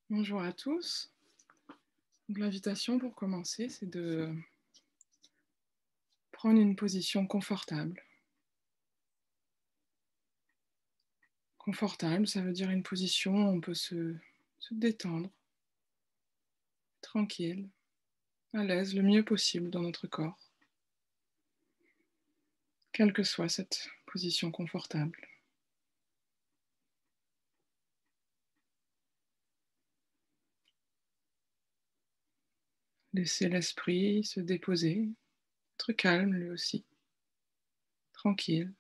Bonjour à tous. Donc, l'invitation pour commencer, c'est de prendre une position confortable. Confortable, ça veut dire une position où on peut se détendre, tranquille, à l'aise, le mieux possible dans notre corps, quelle que soit cette position confortable. Laisser l'esprit se déposer, être calme lui aussi, tranquille,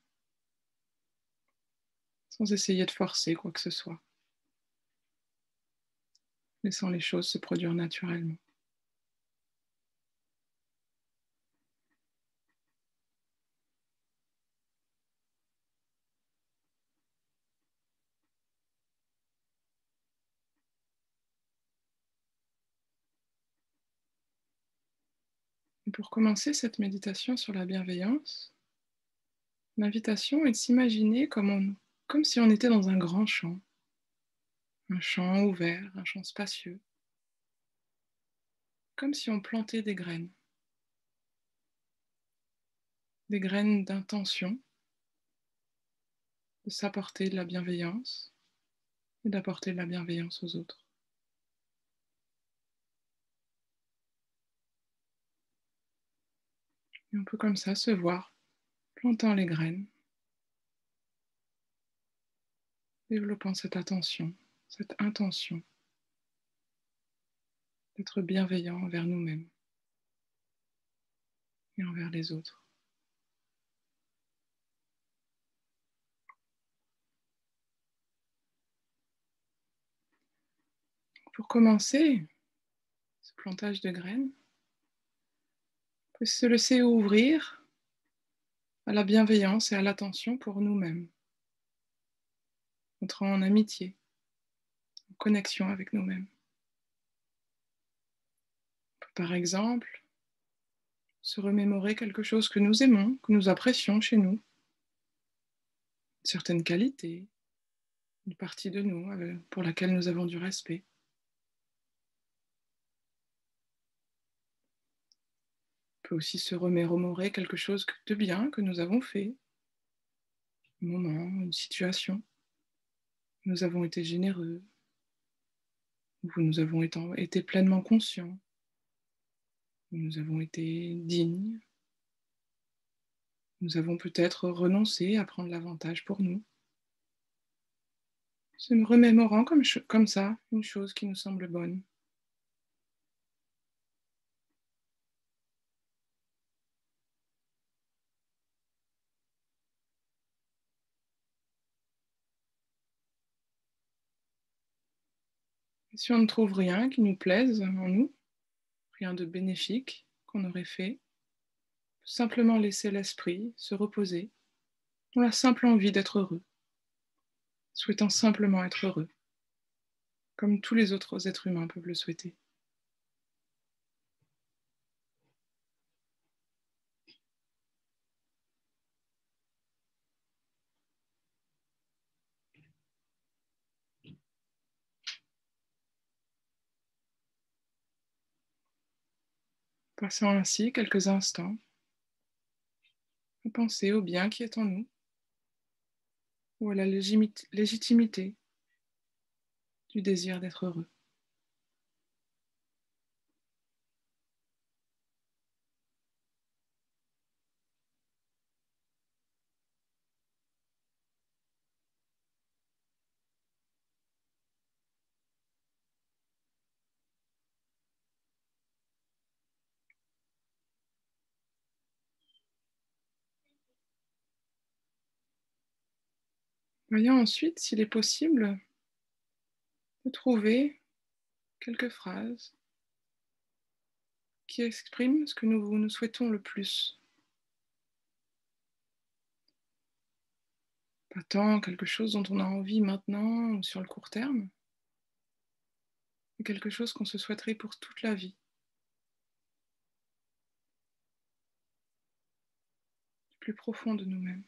sans essayer de forcer quoi que ce soit, laissant les choses se produire naturellement. Et pour commencer cette méditation sur la bienveillance, l'invitation est de s'imaginer comme si on était dans un grand champ, un champ ouvert, un champ spacieux, comme si on plantait des graines d'intention, de s'apporter de la bienveillance et d'apporter de la bienveillance aux autres. Et on peut comme ça se voir plantant les graines, développant cette attention, cette intention d'être bienveillant envers nous-mêmes et envers les autres. Pour commencer ce plantage de graines, on peut se laisser ouvrir à la bienveillance et à l'attention pour nous-mêmes, entrant en amitié, en connexion avec nous-mêmes. On peut par exemple se remémorer quelque chose que nous aimons, que nous apprécions chez nous, une certaine qualité, une partie de nous pour laquelle nous avons du respect. On peut aussi se remémorer quelque chose de bien que nous avons fait, un moment, une situation. Nous avons été généreux, où nous avons été pleinement conscients, où nous avons été dignes. Nous avons peut-être renoncé à prendre l'avantage pour nous. Se remémorant comme ça une chose qui nous semble bonne. Et si on ne trouve rien qui nous plaise en nous, rien de bénéfique qu'on aurait fait, simplement laisser l'esprit se reposer dans la simple envie d'être heureux, souhaitant simplement être heureux, comme tous les autres êtres humains peuvent le souhaiter. Passant ainsi quelques instants à penser au bien qui est en nous ou à la légitimité du désir d'être heureux. Voyons ensuite s'il est possible de trouver quelques phrases qui expriment ce que nous souhaitons le plus. Pas tant quelque chose dont on a envie maintenant ou sur le court terme, mais quelque chose qu'on se souhaiterait pour toute la vie, du plus profond de nous-mêmes.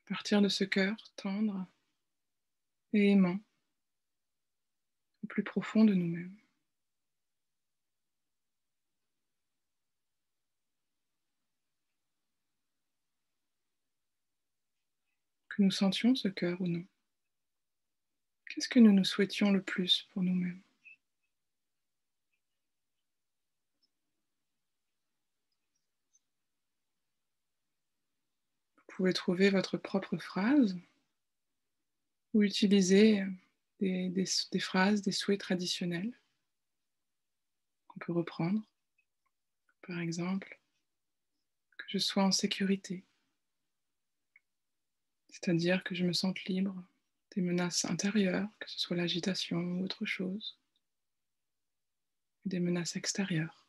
À partir de ce cœur tendre, et aimant au plus profond de nous-mêmes. Que nous sentions ce cœur ou non. Qu'est-ce que nous nous souhaitions le plus pour nous-mêmes? Vous pouvez trouver votre propre phrase ou utiliser des phrases, des souhaits traditionnels qu'on peut reprendre. Par exemple, que je sois en sécurité, c'est-à-dire que je me sente libre des menaces intérieures, que ce soit l'agitation ou autre chose, des menaces extérieures.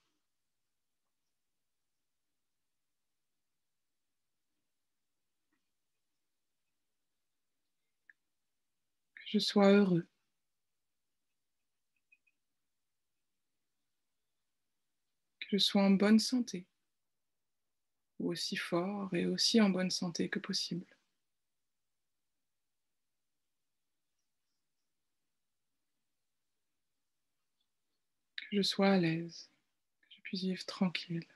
Que je sois heureux, que je sois en bonne santé, ou aussi fort et aussi en bonne santé que possible. Que je sois à l'aise, que je puisse vivre tranquille.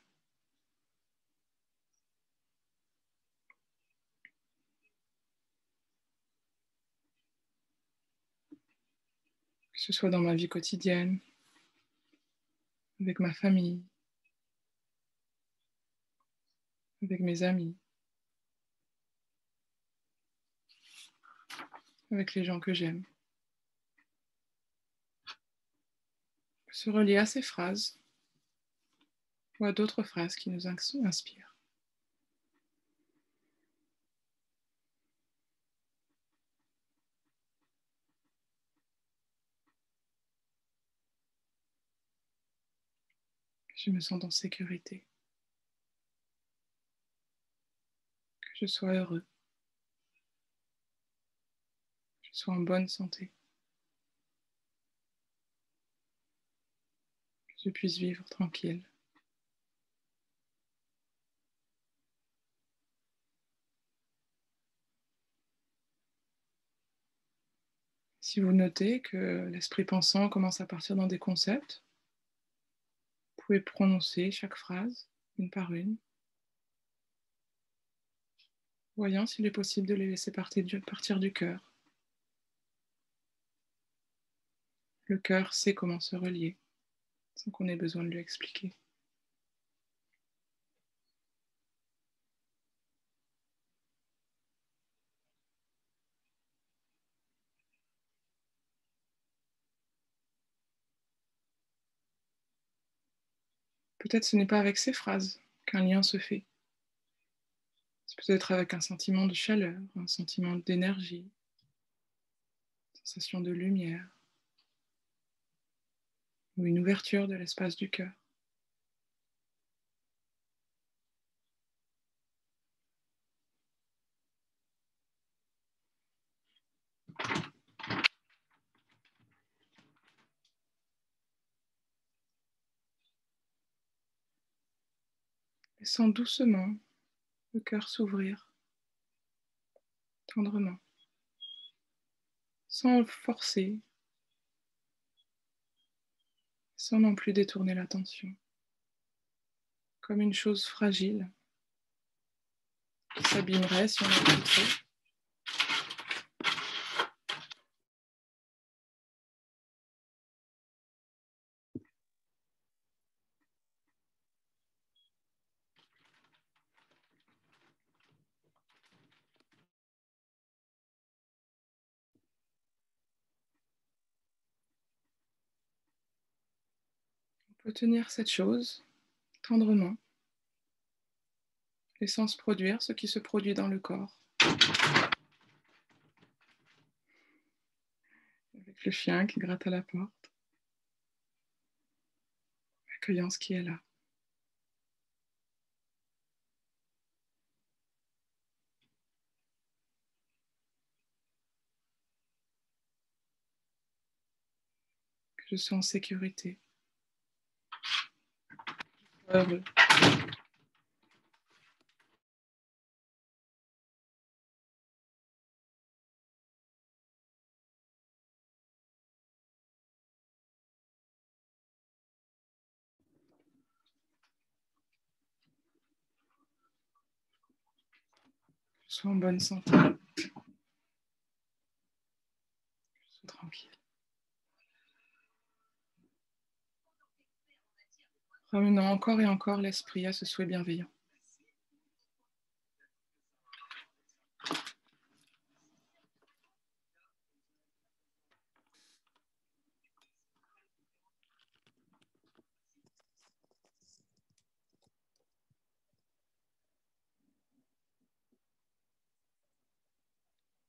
Que ce soit dans ma vie quotidienne, avec ma famille, avec mes amis, avec les gens que j'aime. Se relier à ces phrases ou à d'autres phrases qui nous inspirent. Que je me sente en sécurité, que je sois heureux, que je sois en bonne santé, que je puisse vivre tranquille. Si vous notez que l'esprit pensant commence à partir dans des concepts, vous pouvez prononcer chaque phrase, une par une, voyant s'il est possible de les laisser partir du cœur. Le cœur sait comment se relier, sans qu'on ait besoin de lui expliquer. Peut-être ce n'est pas avec ces phrases qu'un lien se fait. C'est peut-être avec un sentiment de chaleur, un sentiment d'énergie, une sensation de lumière, ou une ouverture de l'espace du cœur. Laissant doucement le cœur s'ouvrir, tendrement, sans forcer, sans non plus détourner l'attention, comme une chose fragile qui s'abîmerait si on en trop. On peut tenir cette chose tendrement, laissant se produire ce qui se produit dans le corps, avec le chien qui gratte à la porte, accueillant ce qui est là. Que je sois en sécurité, heureux. Sois en bonne santé, sois tranquille. Ramenant encore et encore l'esprit à ce souhait bienveillant.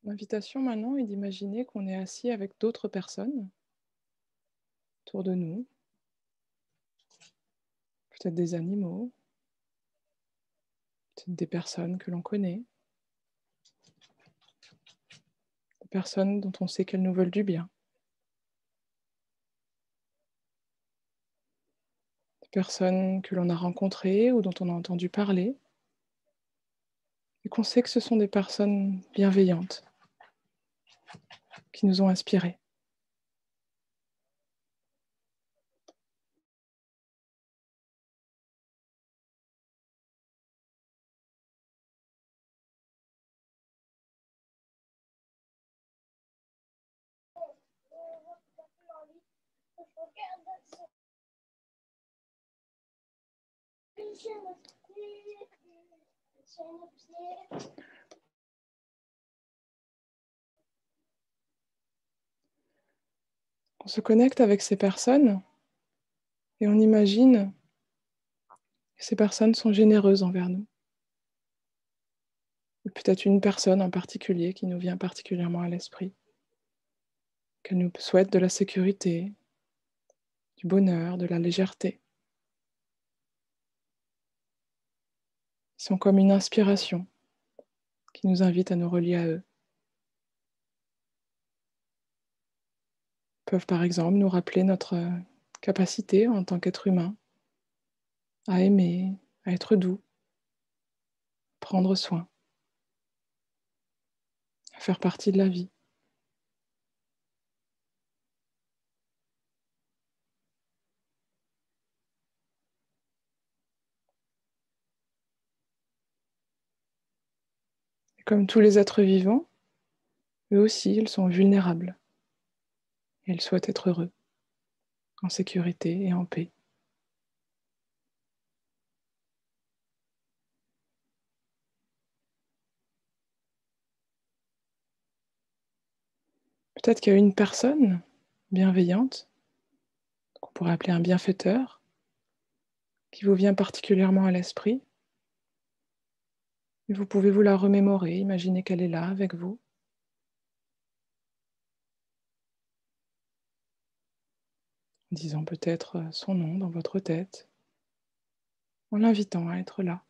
L'invitation maintenant est d'imaginer qu'on est assis avec d'autres personnes autour de nous, peut-être des animaux, peut-être des personnes que l'on connaît, des personnes dont on sait qu'elles nous veulent du bien, des personnes que l'on a rencontrées ou dont on a entendu parler, et qu'on sait que ce sont des personnes bienveillantes qui nous ont inspirés. On se connecte avec ces personnes et on imagine que ces personnes sont généreuses envers nous. Ou peut-être une personne en particulier qui nous vient particulièrement à l'esprit, qu'elle nous souhaite de la sécurité, du bonheur, de la légèreté. Ils sont comme une inspiration qui nous invite à nous relier à eux. Ils peuvent par exemple nous rappeler notre capacité en tant qu'être humain à aimer, à être doux, prendre soin, à faire partie de la vie. Et comme tous les êtres vivants, eux aussi, ils sont vulnérables et ils souhaitent être heureux, en sécurité et en paix. Peut-être qu'il y a une personne bienveillante, qu'on pourrait appeler un bienfaiteur, qui vous vient particulièrement à l'esprit. Et vous pouvez vous la remémorer, imaginer qu'elle est là avec vous. En disant peut-être son nom dans votre tête, en l'invitant à être là.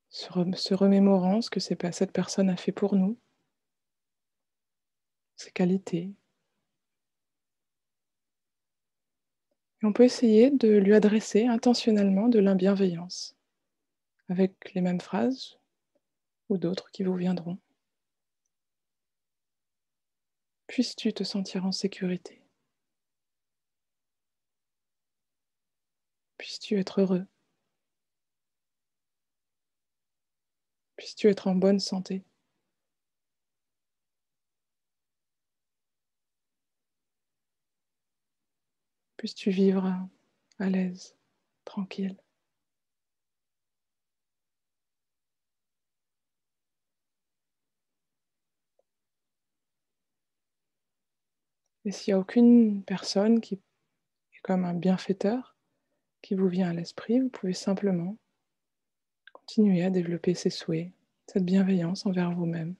Se remémorant ce que cette personne a fait pour nous, ses qualités. Et on peut essayer de lui adresser intentionnellement de la bienveillance, avec les mêmes phrases ou d'autres qui vous viendront. Puisses-tu te sentir en sécurité? Puisses-tu être heureux? Puisses-tu être en bonne santé? Puisses-tu vivre à l'aise, tranquille? Et s'il n'y a aucune personne qui est comme un bienfaiteur qui vous vient à l'esprit, vous pouvez simplement continuer à développer ces souhaits, cette bienveillance envers vous-même.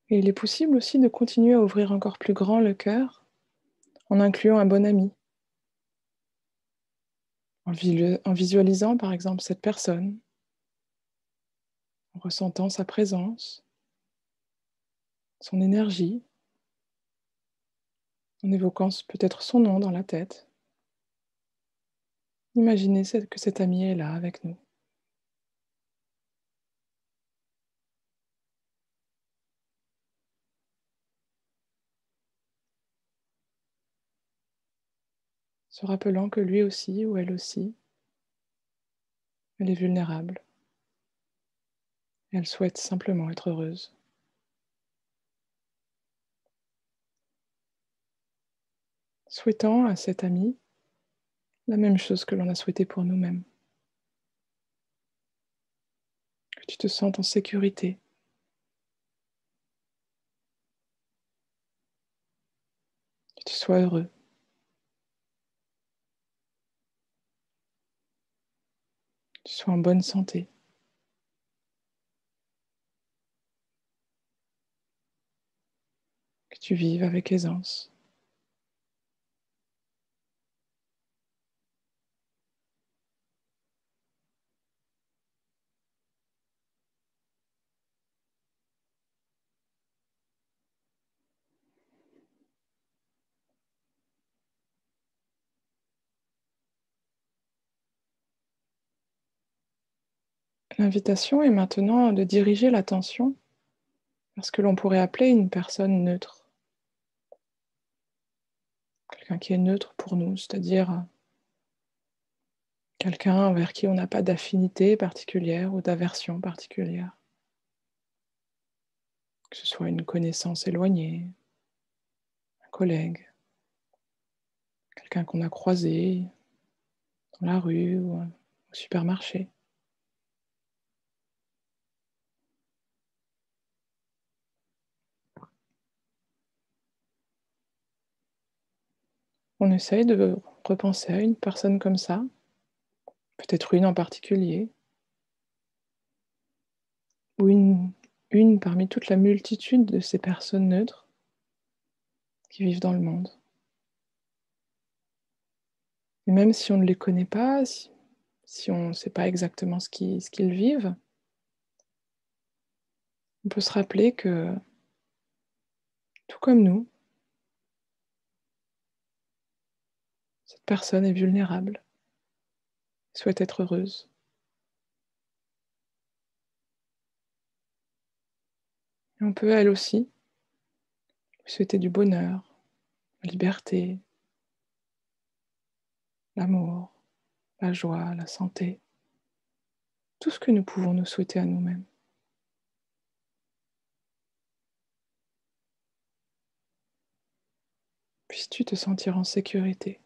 Et il est possible aussi de continuer à ouvrir encore plus grand le cœur en incluant un bon ami, en visualisant par exemple cette personne, en ressentant sa présence, son énergie, en évoquant peut-être son nom dans la tête. Imaginez que cet ami est là avec nous. Se rappelant que lui aussi ou elle aussi, elle est vulnérable. Et elle souhaite simplement être heureuse. Souhaitant à cet ami la même chose que l'on a souhaité pour nous-mêmes. Que tu te sentes en sécurité, que tu sois heureux, que tu sois en bonne santé. Que tu vives avec aisance. L'invitation est maintenant de diriger l'attention vers ce que l'on pourrait appeler une personne neutre. Quelqu'un qui est neutre pour nous, c'est-à-dire quelqu'un vers qui on n'a pas d'affinité particulière ou d'aversion particulière. Que ce soit une connaissance éloignée, un collègue, quelqu'un qu'on a croisé dans la rue ou au supermarché. On essaye de repenser à une personne comme ça, peut-être une en particulier, ou une parmi toute la multitude de ces personnes neutres qui vivent dans le monde. Et même si on ne les connaît pas, si on ne sait pas exactement ce qu'ils vivent, on peut se rappeler que, tout comme nous, cette personne est vulnérable, souhaite être heureuse. Et on peut, elle aussi, lui souhaiter du bonheur, la liberté, l'amour, la joie, la santé, tout ce que nous pouvons nous souhaiter à nous-mêmes. Puisses-tu te sentir en sécurité,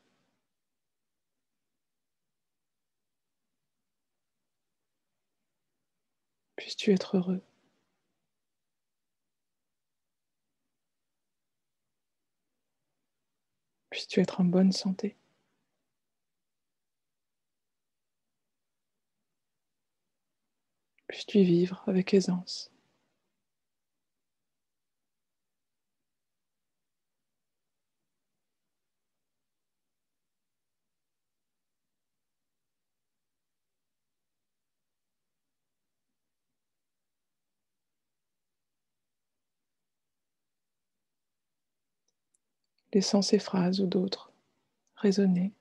puisses-tu être heureux, puisses-tu être en bonne santé, puisses-tu vivre avec aisance. Laissant ces phrases ou d'autres résonner,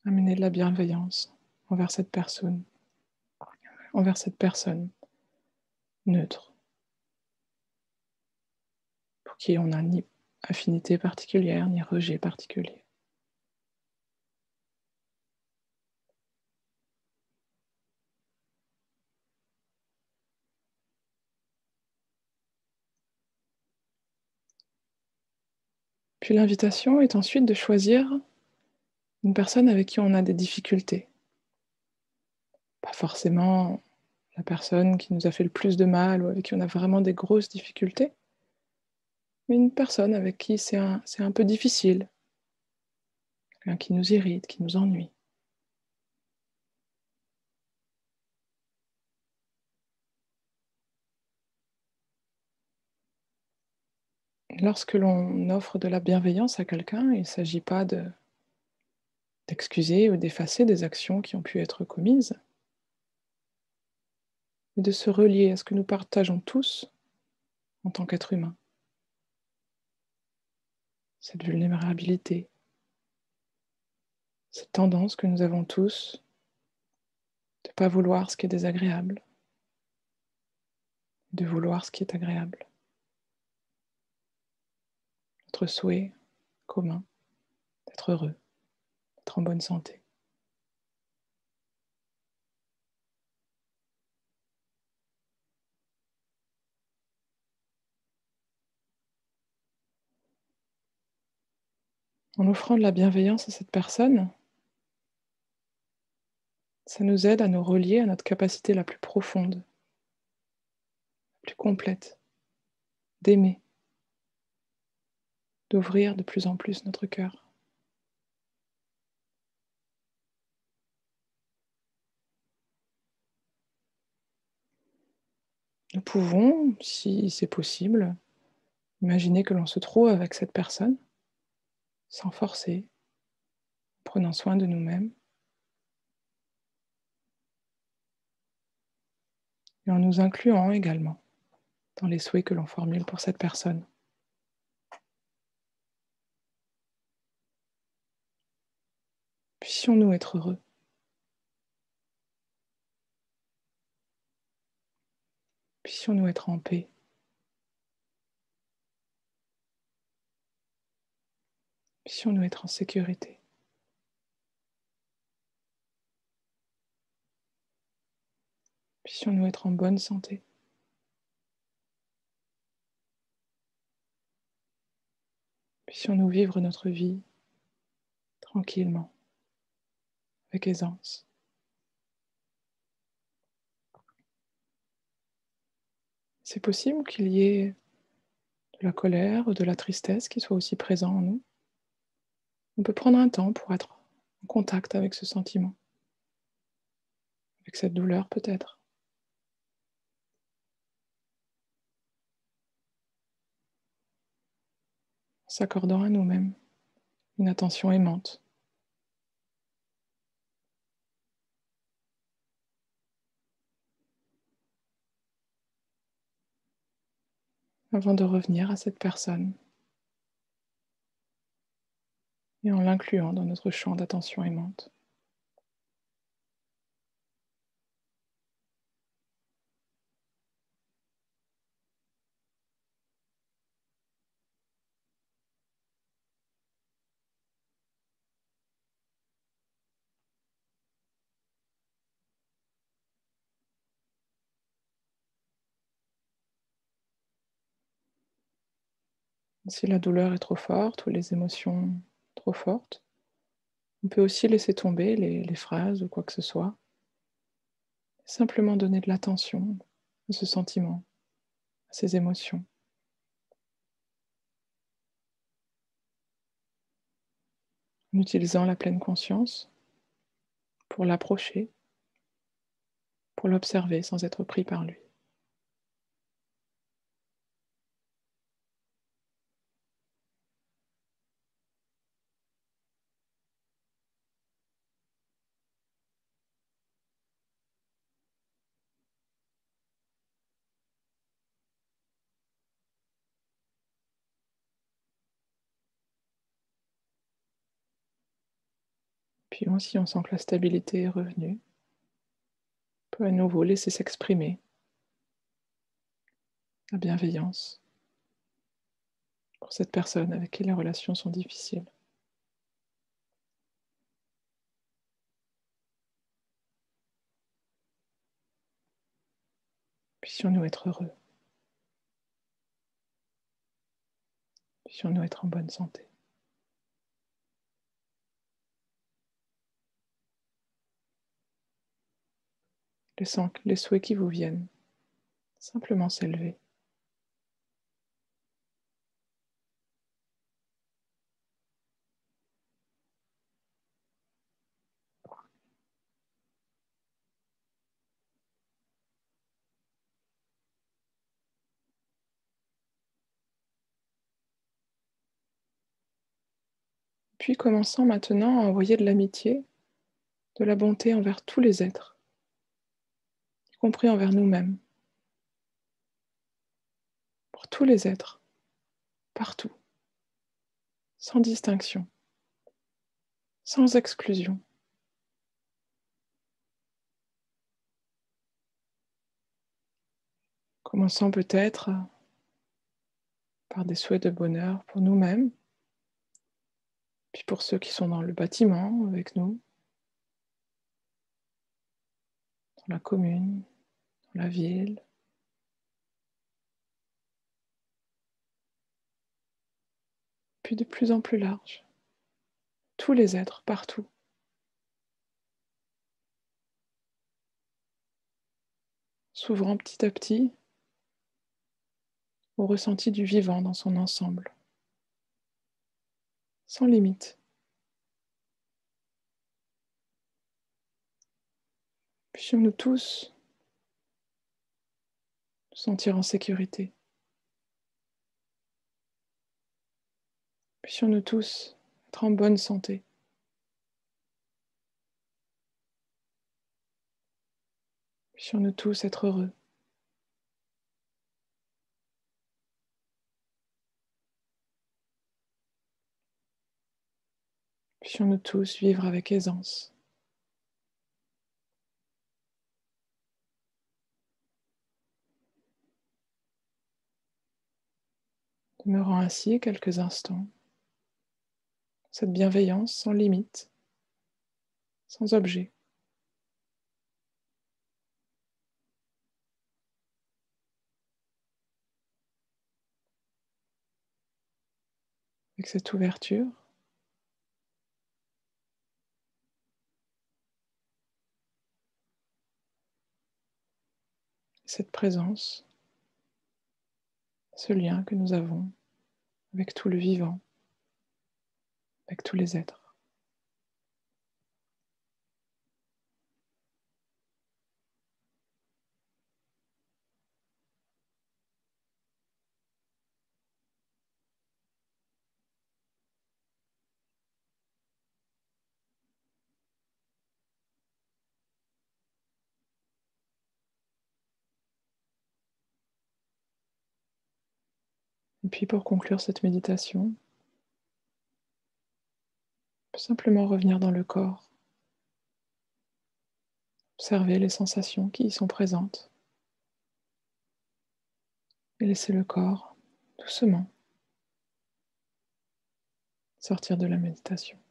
amener de la bienveillance envers cette personne neutre, pour qui on n'a ni affinité particulière, ni rejet particulier. Puis l'invitation est ensuite de choisir une personne avec qui on a des difficultés. Pas forcément la personne qui nous a fait le plus de mal ou avec qui on a vraiment des grosses difficultés, mais une personne avec qui c'est un peu difficile, quelqu'un qui nous irrite, qui nous ennuie. Lorsque l'on offre de la bienveillance à quelqu'un, il ne s'agit pas d'excuser ou d'effacer des actions qui ont pu être commises, mais de se relier à ce que nous partageons tous en tant qu'êtres humains. cette vulnérabilité, cette tendance que nous avons tous de ne pas vouloir ce qui est désagréable, de vouloir ce qui est agréable. Notre souhait commun d'être heureux, d'être en bonne santé. En offrant de la bienveillance à cette personne, ça nous aide à nous relier à notre capacité la plus profonde, la plus complète, d'aimer, d'ouvrir de plus en plus notre cœur. Nous pouvons, si c'est possible, imaginer que l'on se trouve avec cette personne, sans forcer, en prenant soin de nous-mêmes, et en nous incluant également dans les souhaits que l'on formule pour cette personne. Puissions-nous être heureux. Puissions-nous être en paix. Puissions-nous être en sécurité. Puissions-nous être en bonne santé. Puissions-nous vivre notre vie tranquillement, avec aisance. C'est possible qu'il y ait de la colère ou de la tristesse qui soit aussi présent en nous. On peut prendre un temps pour être en contact avec ce sentiment, avec cette douleur peut-être, en s'accordant à nous-mêmes une attention aimante, avant de revenir à cette personne et en l'incluant dans notre champ d'attention aimante. Si la douleur est trop forte ou les émotions trop fortes, on peut aussi laisser tomber les phrases ou quoi que ce soit, simplement donner de l'attention à ce sentiment, à ces émotions, en utilisant la pleine conscience pour l'approcher, pour l'observer sans être pris par lui. Puis si on sent que la stabilité est revenue, on peut à nouveau laisser s'exprimer la bienveillance pour cette personne avec qui les relations sont difficiles. Puissions-nous être heureux. Puissions-nous être en bonne santé. Laissant les souhaits qui vous viennent simplement s'élever. Puis commençons maintenant à envoyer de l'amitié, de la bonté envers tous les êtres, y compris envers nous-mêmes, pour tous les êtres, partout, sans distinction, sans exclusion. Commençant peut-être par des souhaits de bonheur pour nous-mêmes, puis pour ceux qui sont dans le bâtiment avec nous, dans la commune, dans la ville. Puis de plus en plus large, tous les êtres partout, s'ouvrant petit à petit au ressenti du vivant dans son ensemble, sans limite. Puissions-nous tous nous sentir en sécurité. Puissions-nous tous être en bonne santé. Puissions-nous tous être heureux. Puissions-nous tous vivre avec aisance. Demeurant ainsi quelques instants, cette bienveillance sans limite, sans objet. Avec cette ouverture, cette présence, ce lien que nous avons avec tout le vivant, avec tous les êtres. Et puis pour conclure cette méditation, on peut simplement revenir dans le corps, observer les sensations qui y sont présentes et laisser le corps doucement sortir de la méditation.